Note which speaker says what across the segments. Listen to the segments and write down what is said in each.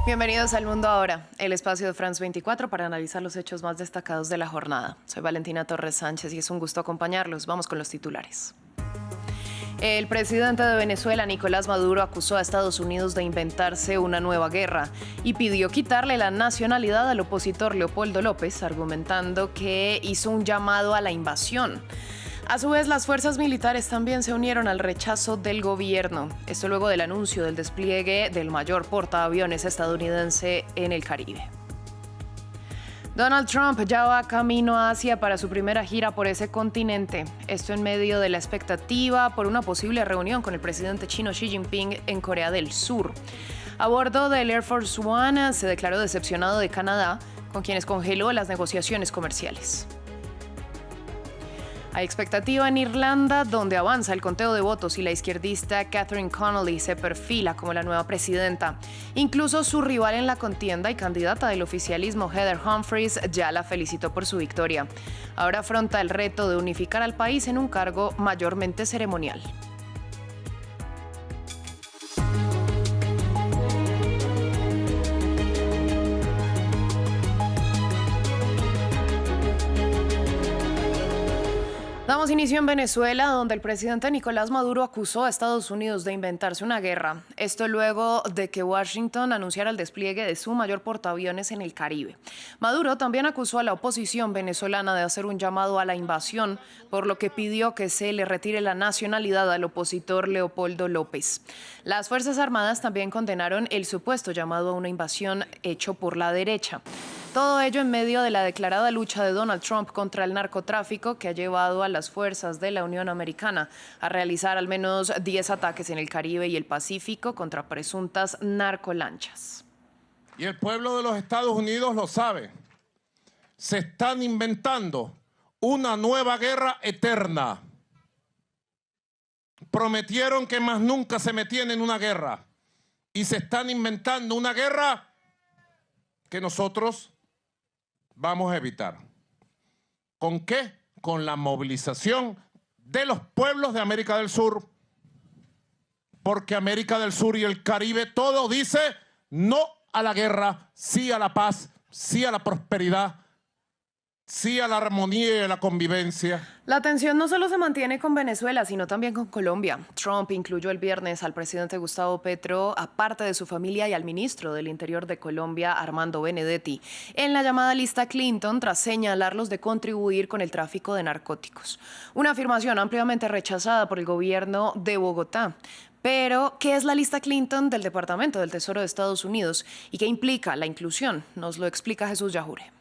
Speaker 1: Bienvenidos al Mundo Ahora, el espacio de France 24 para analizar los hechos más destacados de la jornada. Soy Valentina Torres Sánchez y es un gusto acompañarlos. Vamos con los titulares. El presidente de Venezuela, Nicolás Maduro, acusó a Estados Unidos de inventarse una nueva guerra y pidió quitarle la nacionalidad al opositor Leopoldo López, argumentando que hizo un llamado a la invasión. A su vez, las fuerzas militares también se unieron al rechazo del gobierno. Esto luego del anuncio del despliegue del mayor portaaviones estadounidense en el Caribe. Donald Trump ya va camino a Asia para su primera gira por ese continente. Esto en medio de la expectativa por una posible reunión con el presidente chino Xi Jinping en Corea del Sur. A bordo del Air Force One se declaró decepcionado de Canadá, con quienes congeló las negociaciones comerciales. Hay expectativa en Irlanda, donde avanza el conteo de votos y la izquierdista Catherine Connolly se perfila como la nueva presidenta. Incluso su rival en la contienda y candidata del oficialismo, Heather Humphreys, ya la felicitó por su victoria. Ahora afronta el reto de unificar al país en un cargo mayormente ceremonial. Damos inicio en Venezuela, donde el presidente Nicolás Maduro acusó a Estados Unidos de inventarse una guerra. Esto luego de que Washington anunciara el despliegue de su mayor portaaviones en el Caribe. Maduro también acusó a la oposición venezolana de hacer un llamado a la invasión, por lo que pidió que se le retire la nacionalidad al opositor Leopoldo López. Las Fuerzas Armadas también condenaron el supuesto llamado a una invasión hecho por la derecha. Todo ello en medio de la declarada lucha de Donald Trump contra el narcotráfico, que ha llevado a las fuerzas de la Unión Americana a realizar al menos 10 ataques en el Caribe y el Pacífico contra presuntas narcolanchas.
Speaker 2: Y el pueblo de los Estados Unidos lo sabe. Se están inventando una nueva guerra eterna. Prometieron que más nunca se metían en una guerra. Y se están inventando una guerra que nosotros vamos a evitar. ¿Con qué? Con la movilización de los pueblos de América del Sur. Porque América del Sur y el Caribe todo dice no a la guerra, sí a la paz, sí a la prosperidad, sí a la armonía y a la convivencia.
Speaker 1: La tensión no solo se mantiene con Venezuela, sino también con Colombia. Trump incluyó el viernes al presidente Gustavo Petro, aparte de su familia, y al ministro del Interior de Colombia, Armando Benedetti, en la llamada lista Clinton, tras señalarlos de contribuir con el tráfico de narcóticos. Una afirmación ampliamente rechazada por el gobierno de Bogotá. Pero, ¿qué es la lista Clinton del Departamento del Tesoro de Estados Unidos y qué implica la inclusión? Nos lo explica Jesús Yajure.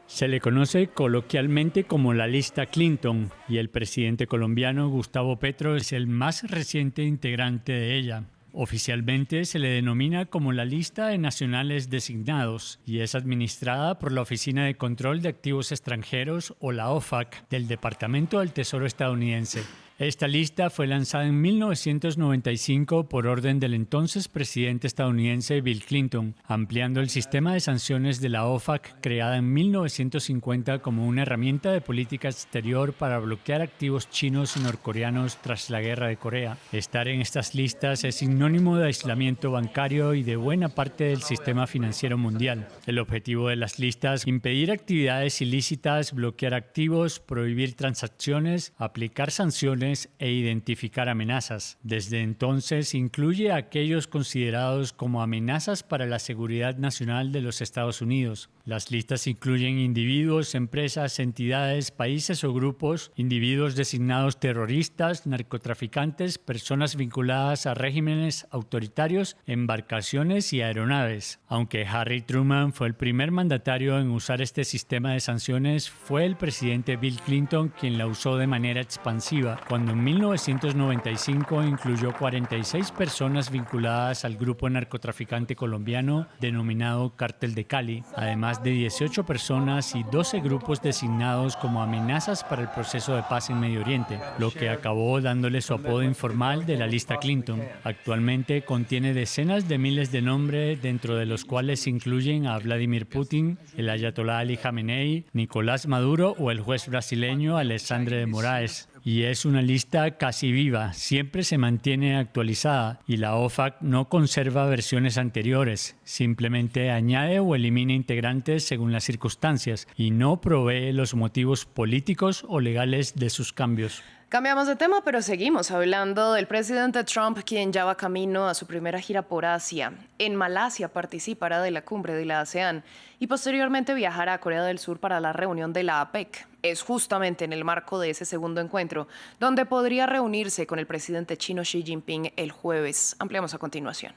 Speaker 3: Se le conoce coloquialmente como la lista Clinton y el presidente colombiano Gustavo Petro es el más reciente integrante de ella. Oficialmente se le denomina como la lista de nacionales designados y es administrada por la Oficina de Control de Activos Extranjeros o la OFAC del Departamento del Tesoro estadounidense. Esta lista fue lanzada en 1995 por orden del entonces presidente estadounidense Bill Clinton, ampliando el sistema de sanciones de la OFAC creada en 1950 como una herramienta de política exterior para bloquear activos chinos y norcoreanos tras la guerra de Corea. Estar en estas listas es sinónimo de aislamiento bancario y de buena parte del sistema financiero mundial. El objetivo de las listas: impedir actividades ilícitas, bloquear activos, prohibir transacciones, aplicar sanciones e identificar amenazas. Desde entonces incluye a aquellos considerados como amenazas para la seguridad nacional de los Estados Unidos. Las listas incluyen individuos, empresas, entidades, países o grupos, individuos designados terroristas, narcotraficantes, personas vinculadas a regímenes autoritarios, embarcaciones y aeronaves. Aunque Harry Truman fue el primer mandatario en usar este sistema de sanciones, fue el presidente Bill Clinton quien la usó de manera expansiva, cuando en 1995 incluyó 46 personas vinculadas al grupo narcotraficante colombiano denominado Cártel de Cali, además de 18 personas y 12 grupos designados como amenazas para el proceso de paz en Medio Oriente, lo que acabó dándole su apodo informal de la lista Clinton. Actualmente contiene decenas de miles de nombres, dentro de los cuales se incluyen a Vladimir Putin, el ayatolá Ali Khamenei, Nicolás Maduro o el juez brasileño Alexandre de Moraes. Y es una lista casi viva, siempre se mantiene actualizada y la OFAC no conserva versiones anteriores, simplemente añade o elimina integrantes según las circunstancias y no provee los motivos políticos o legales de sus cambios.
Speaker 1: Cambiamos de tema, pero seguimos hablando del presidente Trump, quien ya va camino a su primera gira por Asia. En Malasia participará de la cumbre de la ASEAN y posteriormente viajará a Corea del Sur para la reunión de la APEC. Es justamente en el marco de ese segundo encuentro donde podría reunirse con el presidente chino Xi Jinping el jueves. Ampliamos a continuación.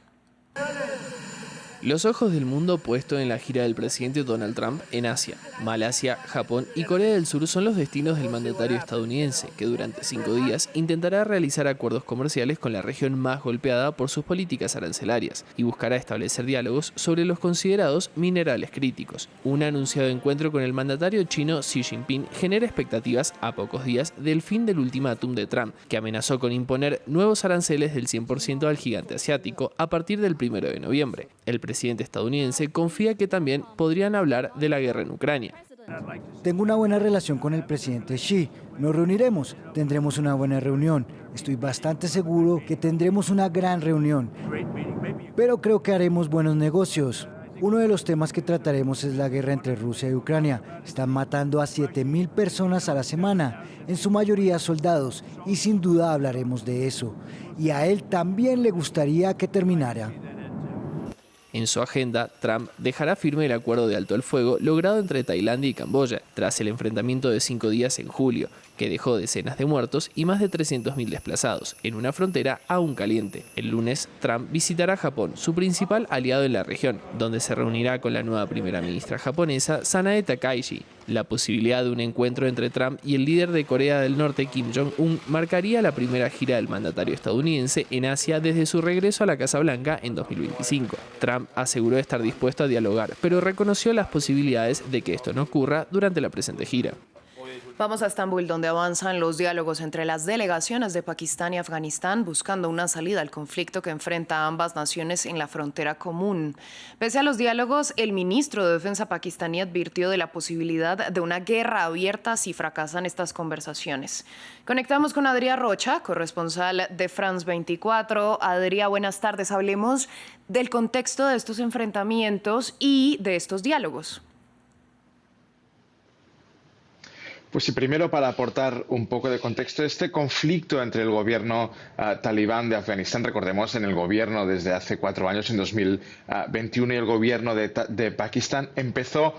Speaker 4: Los ojos del mundo puestos en la gira del presidente Donald Trump en Asia. Malasia, Japón y Corea del Sur son los destinos del mandatario estadounidense, que durante 5 días intentará realizar acuerdos comerciales con la región más golpeada por sus políticas arancelarias y buscará establecer diálogos sobre los considerados minerales críticos. Un anunciado encuentro con el mandatario chino Xi Jinping genera expectativas a pocos días del fin del ultimátum de Trump, que amenazó con imponer nuevos aranceles del 100% al gigante asiático a partir del 1 de noviembre. El presidente estadounidense confía que también podrían hablar de la guerra en Ucrania.
Speaker 5: Tengo una buena relación con el presidente Xi. Nos reuniremos, tendremos una buena reunión. Estoy bastante seguro que tendremos una gran reunión. Pero creo que haremos buenos negocios. Uno de los temas que trataremos es la guerra entre Rusia y Ucrania. Están matando a 7.000 personas a la semana, en su mayoría soldados, y sin duda hablaremos de eso. Y a él también le gustaría que terminara.
Speaker 4: En su agenda, Trump dejará firme el acuerdo de alto el fuego logrado entre Tailandia y Camboya, tras el enfrentamiento de 5 días en julio, que dejó decenas de muertos y más de 300.000 desplazados, en una frontera aún caliente. El lunes, Trump visitará Japón, su principal aliado en la región, donde se reunirá con la nueva primera ministra japonesa, Sanae Takaichi. La posibilidad de un encuentro entre Trump y el líder de Corea del Norte, Kim Jong-un, marcaría la primera gira del mandatario estadounidense en Asia desde su regreso a la Casa Blanca en 2025. Trump aseguró estar dispuesto a dialogar, pero reconoció las posibilidades de que esto no ocurra durante la presente gira.
Speaker 1: Vamos a Estambul, donde avanzan los diálogos entre las delegaciones de Pakistán y Afganistán, buscando una salida al conflicto que enfrenta a ambas naciones en la frontera común. Pese a los diálogos, el ministro de Defensa pakistaní advirtió de la posibilidad de una guerra abierta si fracasan estas conversaciones. Conectamos con Adrià Rocha, corresponsal de France 24. Adrià, buenas tardes. Hablemos del contexto de estos enfrentamientos y de estos diálogos.
Speaker 6: Pues sí, primero para aportar un poco de contexto, este conflicto entre el gobierno talibán de Afganistán, recordemos, en el gobierno desde hace 4 años, en 2021, y el gobierno de Pakistán empezó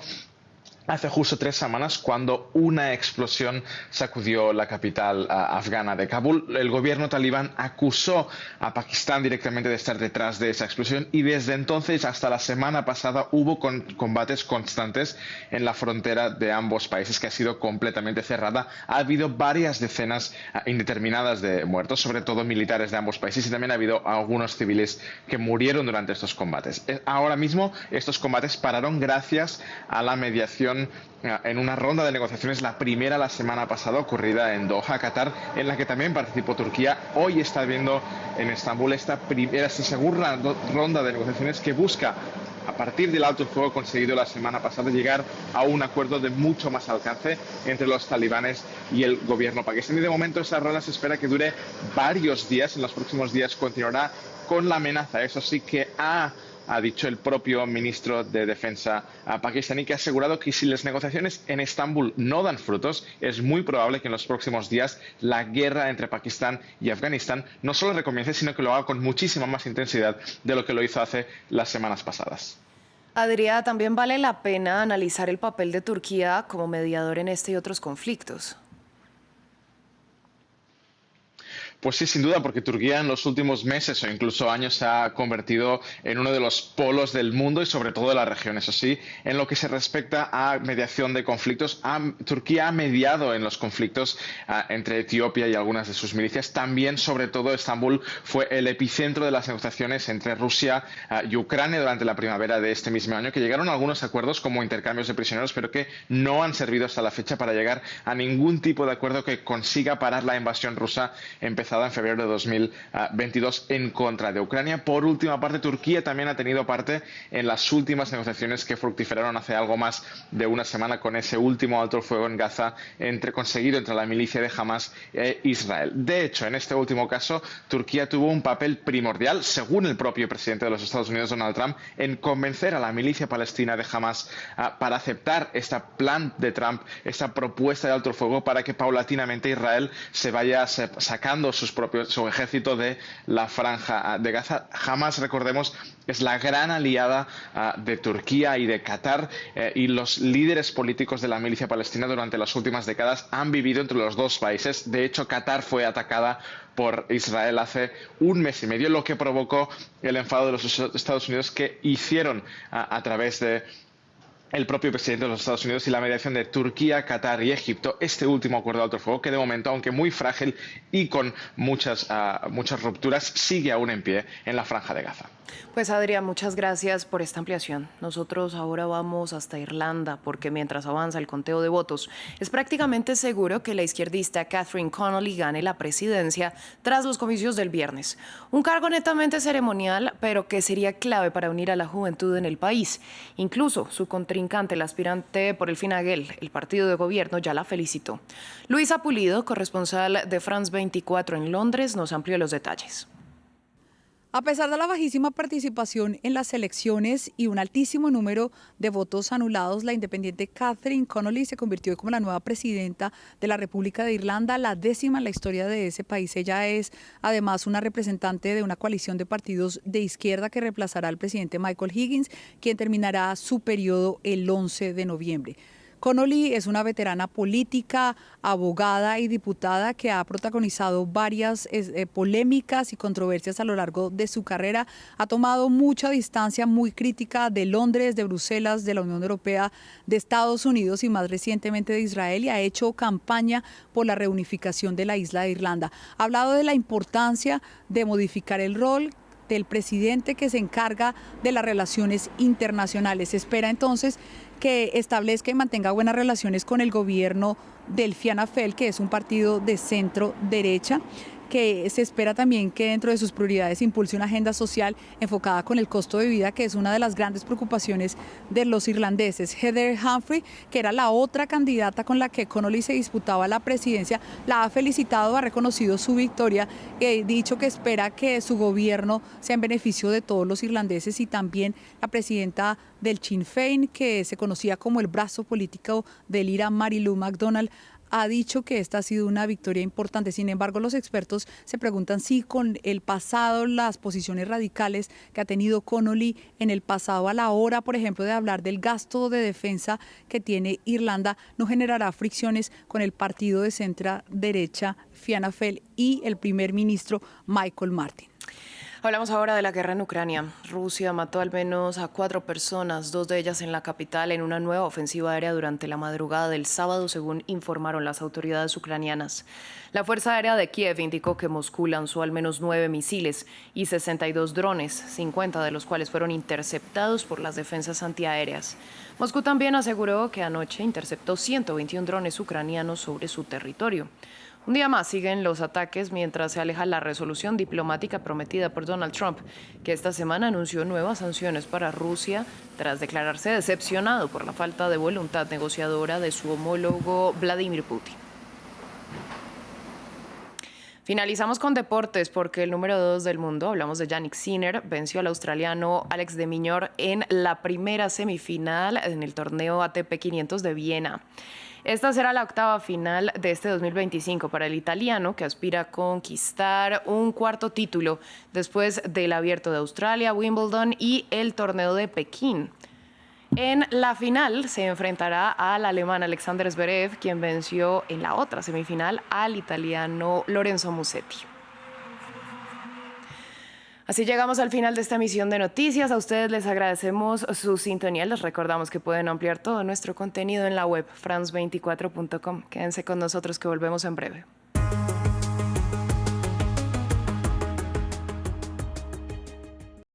Speaker 6: hace justo 3 semanas, cuando una explosión sacudió la capital afgana de Kabul. El gobierno talibán acusó a Pakistán directamente de estar detrás de esa explosión y desde entonces hasta la semana pasada hubo combates constantes en la frontera de ambos países, que ha sido completamente cerrada. Ha habido varias decenas indeterminadas de muertos, sobre todo militares de ambos países, y también ha habido algunos civiles que murieron durante estos combates. Ahora mismo estos combates pararon gracias a la mediación en una ronda de negociaciones, la primera la semana pasada, ocurrida en Doha, Qatar, en la que también participó Turquía. Hoy está viendo en Estambul esta segunda ronda de negociaciones que busca, a partir del alto el fuego conseguido la semana pasada, llegar a un acuerdo de mucho más alcance entre los talibanes y el gobierno pakistaní. De momento esta ronda se espera que dure varios días. En los próximos días continuará con la amenaza, eso sí, que ha dicho el propio ministro de Defensa pakistaní, que ha asegurado que si las negociaciones en Estambul no dan frutos, es muy probable que en los próximos días la guerra entre Pakistán y Afganistán no solo recomience, sino que lo haga con muchísima más intensidad de lo que lo hizo hace las semanas pasadas.
Speaker 1: Adrià, también vale la pena analizar el papel de Turquía como mediador en este y otros conflictos.
Speaker 6: Pues sí, sin duda, porque Turquía en los últimos meses o incluso años se ha convertido en uno de los polos del mundo y sobre todo de la región. Eso sí, en lo que se respecta a mediación de conflictos, Turquía ha mediado en los conflictos entre Etiopía y algunas de sus milicias. También, sobre todo, Estambul fue el epicentro de las negociaciones entre Rusia y Ucrania durante la primavera de este mismo año, que llegaron a algunos acuerdos como intercambios de prisioneros, pero que no han servido hasta la fecha para llegar a ningún tipo de acuerdo que consiga parar la invasión rusa empezada encabezada en febrero de 2022 en contra de Ucrania. Por última parte, Turquía también ha tenido parte en las últimas negociaciones que fructificaron hace algo más de una semana con ese último alto el fuego en Gaza conseguido entre la milicia de Hamas e Israel. De hecho, en este último caso, Turquía tuvo un papel primordial, según el propio presidente de los Estados Unidos, Donald Trump, en convencer a la milicia palestina de Hamas para aceptar este plan de Trump, esta propuesta de alto el fuego, para que paulatinamente Israel se vaya sacando su ejército de la franja de Gaza. Hamas, recordemos, es la gran aliada de Turquía y de Qatar, y los líderes políticos de la milicia palestina durante las últimas décadas han vivido entre los dos países. De hecho, Qatar fue atacada por Israel hace un mes y medio, lo que provocó el enfado de los Estados Unidos, que hicieron a través de el propio presidente de los Estados Unidos y la mediación de Turquía, Qatar y Egipto, este último acuerdo de alto el fuego, que de momento, aunque muy frágil y con muchas rupturas, sigue aún en pie en la franja de Gaza.
Speaker 1: Pues Adrián, muchas gracias por esta ampliación. Nosotros ahora vamos hasta Irlanda porque mientras avanza el conteo de votos, es prácticamente seguro que la izquierdista Catherine Connolly gane la presidencia tras los comicios del viernes. Un cargo netamente ceremonial, pero que sería clave para unir a la juventud en el país. Incluso su contrincante, el aspirante por el Fine Gael, el partido de gobierno, ya la felicitó. Luisa Pulido, corresponsal de France 24 en Londres, nos amplió los detalles.
Speaker 7: A pesar de la bajísima participación en las elecciones y un altísimo número de votos anulados, la independiente Catherine Connolly se convirtió como la nueva presidenta de la República de Irlanda, la 10ª en la historia de ese país. Ella es además una representante de una coalición de partidos de izquierda que reemplazará al presidente Michael Higgins, quien terminará su periodo el 11 de noviembre. Connolly es una veterana política, abogada y diputada que ha protagonizado varias polémicas y controversias a lo largo de su carrera. Ha tomado mucha distancia muy crítica de Londres, de Bruselas, de la Unión Europea, de Estados Unidos y más recientemente de Israel, y ha hecho campaña por la reunificación de la isla de Irlanda. Ha hablado de la importancia de modificar el rol del presidente que se encarga de las relaciones internacionales. Se espera entonces que establezca y mantenga buenas relaciones con el gobierno del Fianna Fáil, que es un partido de centro derecha, que se espera también que dentro de sus prioridades impulse una agenda social enfocada con el costo de vida, que es una de las grandes preocupaciones de los irlandeses. Heather Humphrey, que era la otra candidata con la que Connolly se disputaba la presidencia, la ha felicitado, ha reconocido su victoria y ha dicho que espera que su gobierno sea en beneficio de todos los irlandeses. Y también la presidenta del Sinn Féin, que se conocía como el brazo político del IRA, Mary Lou McDonald, ha dicho que esta ha sido una victoria importante. Sin embargo, los expertos se preguntan si con el pasado, las posiciones radicales que ha tenido Connolly en el pasado a la hora, por ejemplo, de hablar del gasto de defensa que tiene Irlanda, no generará fricciones con el partido de centro derecha Fianna Fáil y el primer ministro Michael Martin.
Speaker 1: Hablamos ahora de la guerra en Ucrania. Rusia mató al menos a 4 personas, 2 de ellas en la capital, en una nueva ofensiva aérea durante la madrugada del sábado, según informaron las autoridades ucranianas. La Fuerza Aérea de Kiev indicó que Moscú lanzó al menos 9 misiles y 62 drones, 50 de los cuales fueron interceptados por las defensas antiaéreas. Moscú también aseguró que anoche interceptó 121 drones ucranianos sobre su territorio. Un día más siguen los ataques mientras se aleja la resolución diplomática prometida por Donald Trump, que esta semana anunció nuevas sanciones para Rusia tras declararse decepcionado por la falta de voluntad negociadora de su homólogo Vladimir Putin. Finalizamos con deportes porque el número 2 del mundo, hablamos de Jannik Sinner, venció al australiano Alex de Minaur en la primera semifinal en el torneo ATP 500 de Viena. Esta será la octava final de este 2025 para el italiano, que aspira a conquistar un cuarto título después del Abierto de Australia, Wimbledon y el Torneo de Pekín. En la final se enfrentará al alemán Alexander Zverev, quien venció en la otra semifinal al italiano Lorenzo Musetti. Así llegamos al final de esta emisión de noticias. A ustedes les agradecemos su sintonía. Les recordamos que pueden ampliar todo nuestro contenido en la web france24.com. Quédense con nosotros que volvemos en breve.